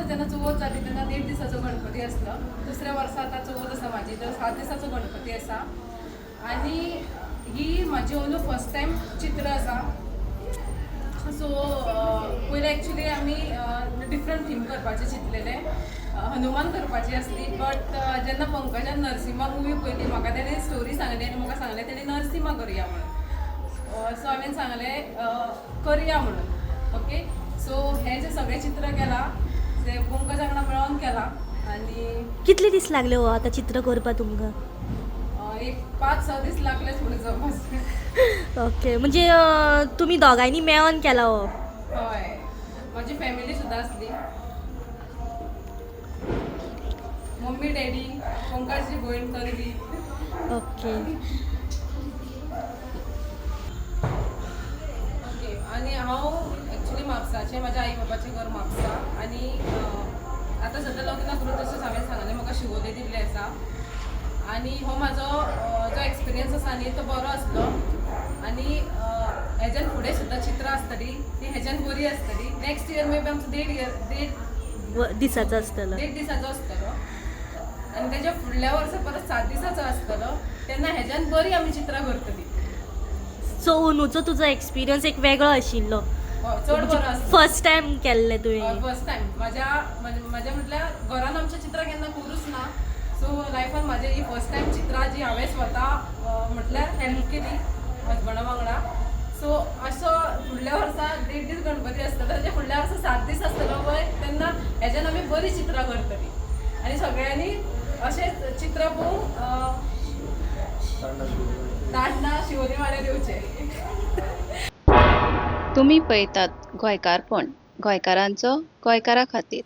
जेन्ना चवथ जाली तेन्ना 1.5 दिसाचो गणपती आसलो. दुसऱ्या वर्सा आतां चवथ आसा म्हाजी, तर 7 दिसाचो गणपती आसा. आनी ही म्हाजी ओनू फर्स्ट टायम चित्र आसा. सो पयलीं एक्चुली आमी डिफरंट थीम करपाचें चिंतलेलें, हनुमान करपाची आसली. बट जेन्ना पंकजान नरसिंहा मुवी पयली म्हाका तेणें स्टोरी सांगली आनी म्हाका सांगलें तेणें नरसिंहा करुया म्हणून. सो हांवें सांगलें करुया म्हणून. ओके, सो हें जें सगळें चित्र केलां तें पंकजा वांगडा मेळोन केलां. आनी कितले दीस लागले हो आतां चित्र करपा तुमकां? एक 5-6 दीस लागले थोडे जमस. ओके, म्हणजे तुमी दोगांयनी मेळोन केला हो? हय, म्हाजी फॅमिली सुद्दां आसली. मम्मी डॅडी, पंकजची भयण तन्वी. ओके. ओके, आनी हांव एक्चुली म्हापसाचें, म्हाज्या आई बाबाचें घर म्हापसा. आनी आतां सद्या लग्न करून तशेंच हांवें सांगलें म्हाका शिवोले दिल्ले आसा. आनी हो म्हाजो जो एक्सपिरियन्स आसा न्ही तो बरो आसलो. आनी हेज्यान फुडें सुद्दां चित्रां आसतलीं, ती हेज्यान बरी आसतली. नेक्स्ट इयर मे बी आमचो 1.5 दिसाचो आसतलो. 1.5 दिसाचो आसतलो. आनी तेज्या फुडल्या वर्सा परत 7 दिसाचो आसतलो. तेन्ना हेज्यान बरी आमी चित्रां करतलीं. सो ओनूचो तुजो एक्सपिरियन्स एक वेगळो आशिल्लो, चड बरो आसलो. फर्स्ट टायम केल्लें तुवें? फर्स्ट टायम म्हाज्या म्हटल्यार घरान आमच्या चित्रां केन्ना करूच ना. सो लायफान म्हाजी ही फर्स्ट टायम चित्रां जी हांवें स्वता म्हटल्यार हेल्प केली हजबंडा वांगडा. सो असो फुडल्या वर्सा 1.5 दीस गणपती आसतलो, ताच्या फुडल्या वर्सा 7 दीस आसतलो पळय, तेन्ना हेज्यान आमी बरी चित्रां करतलीं. आनी सगळ्यांनी अशें चित्रां पळोवन दांडा शिवोले वाड्यार येवचें. तुम्ही पळयतात गोंयकारपण, गोंयकारांचो गोंयकारा खातीर.